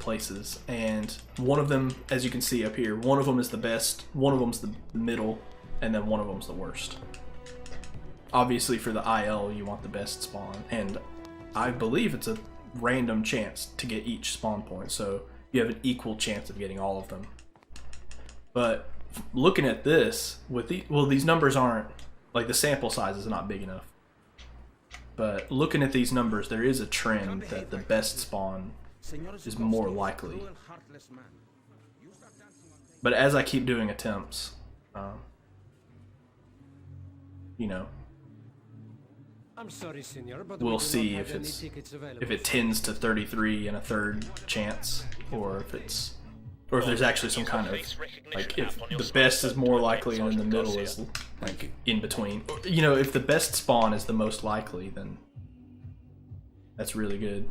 places, and one of them, as you can see up here, one of them is the best, one of them's the middle, and then one of them's the worst. Obviously for the IL you want the best spawn, and I believe it's a random chance to get each spawn point, so you have an equal chance of getting all of them. But looking at this, with these numbers aren't, like the sample size is not big enough. But looking at these numbers, there is a trend that the best spawn is more likely. But as I keep doing attempts, you know, we'll see if it tends to 33 and a third chance, or if there's actually some kind of, like, if the best is more likely and then the middle is like in between. You know, if the best spawn is the most likely, then that's really good.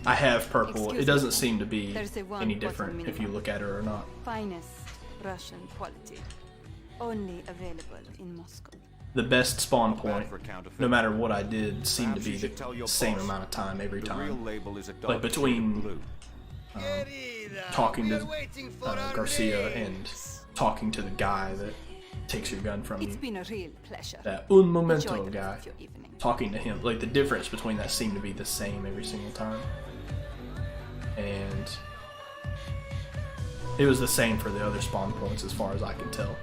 I have purple. It doesn't seem to be any different if you look at it or not. Finest Russian quality, only available in Moscow. The best spawn point, no matter what I did, seemed to be the same amount of time every time. Like between talking to Garcia and talking to the guy that takes your gun from you. It's been a real pleasure. That un momento guy. Talking to him, like the difference between that seemed to be the same every single time. And it was the same for the other spawn points as far as I can tell.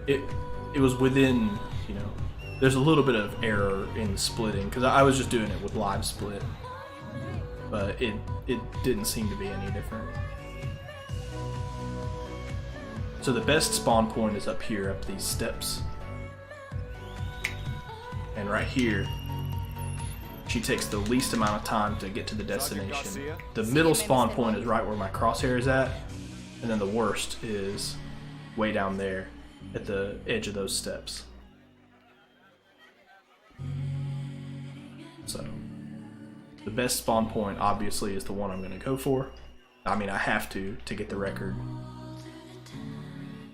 It was within, you know, there's a little bit of error in splitting, because I was just doing it with live split. But it didn't seem to be any different. So the best spawn point is up here, up these steps. And right here, she takes the least amount of time to get to the destination. The middle spawn point is right where my crosshair is at, and then the worst is way down there at the edge of those steps. So the best spawn point obviously is the one I'm going to go for. I mean, I have to get the record.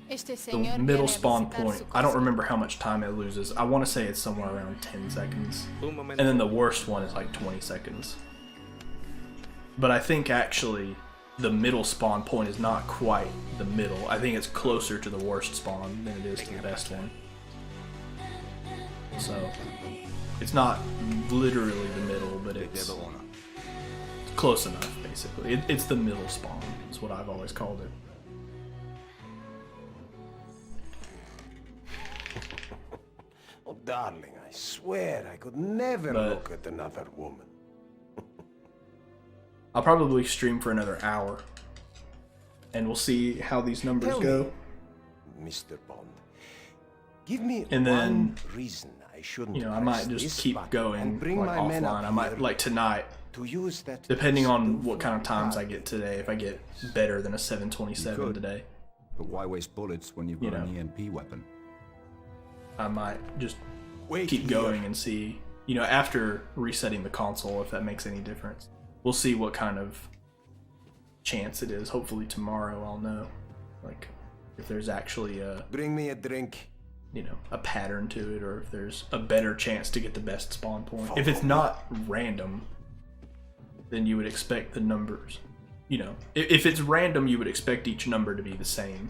The middle spawn point, I don't remember how much time it loses. I want to say it's somewhere around 10 seconds. And then the worst one is like 20 seconds. But I think actually the middle spawn point is not quite the middle. I think it's closer to the worst spawn than it is to the best one. So it's not literally the middle, but it's close enough, basically. It's the middle spawn, is what I've always called it. Oh, darling, I swear I could never look at another woman. I'll probably stream for another hour, and we'll see how these numbers go. Mr. Bond, give me and then, one reason I shouldn't, you know, I might just keep going like offline. I might, like tonight, to use that, depending on what kind of times I get today. If I get better than a 727 today, but why waste bullets when you've got an EMP weapon? I might just keep going and see, you know, after resetting the console, if that makes any difference. We'll see what kind of chance it is. Hopefully tomorrow I'll know, like, if there's actually bring me a drink, you know, a pattern to it, or if there's a better chance to get the best spawn point. If it's not random, then you would expect the numbers, you know, if it's random, you would expect each number to be the same.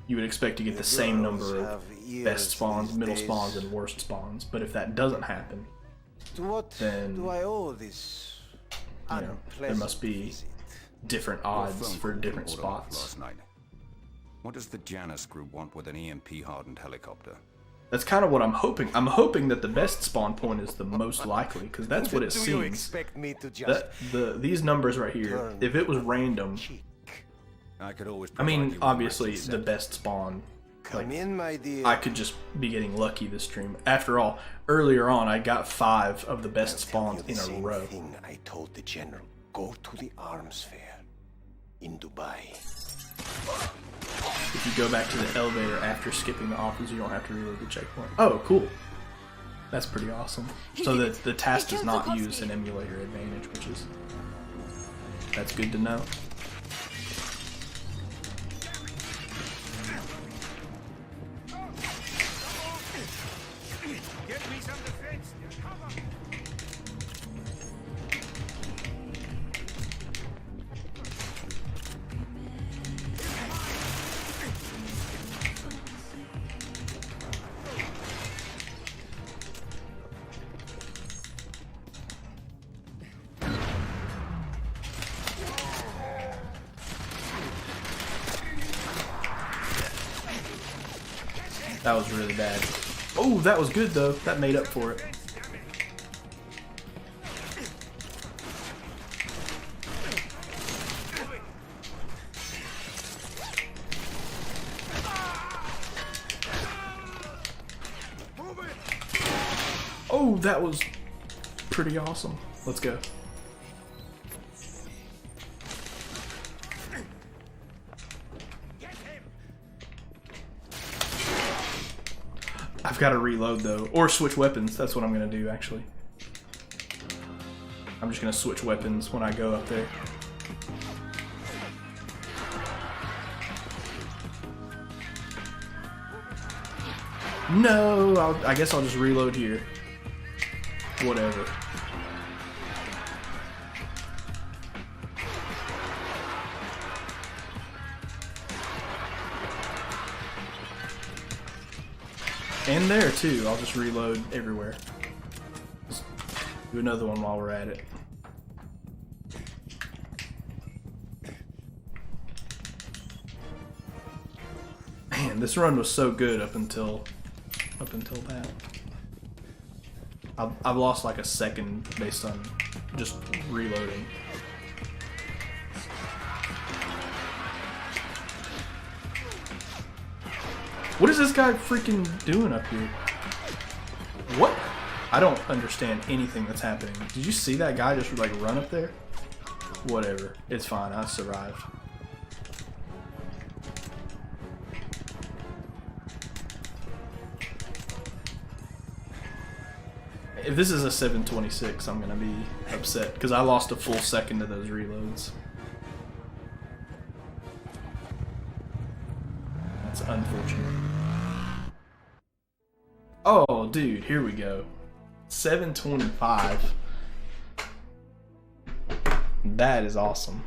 You would expect to get the same number of best spawns, middle spawns, and worst spawns. But if that doesn't happen, then, do I owe this, you know, there must be different odds for different spots. What does the Janus group want with an EMP-hardened helicopter? That's kind of what I'm hoping. I'm hoping that the best spawn point is the most likely, because that's what it seems. Do you expect me to just these numbers right here, if it was random, I mean, obviously the best spawn, like, I could just be getting lucky this stream. After all, earlier on I got 5 of the best spawns in a row. I told the general, go to the arms fair in Dubai. If you go back to the elevator after skipping the office, you don't have to reload the checkpoint. Oh, cool. That's pretty awesome. So the task does not use an emulator advantage, that's good to know. That was really bad. Oh, that was good though. That made up for it. Oh, that was pretty awesome. Let's go. I've got to reload though, or switch weapons. That's what I'm gonna do actually. I'm just gonna switch weapons when I go up there. No, I guess I'll just reload here. Whatever. And there too, I'll just reload everywhere. Just do another one while we're at it. Man, this run was so good up until that. I've lost like a second based on just reloading. What is this guy freaking doing up here? What? I don't understand anything that's happening. Did you see that guy just like run up there? Whatever. It's fine. I survived. If this is a 726, I'm gonna be upset because I lost a full second to those reloads. That's unfortunate. Oh, dude, here we go. 725. That is awesome.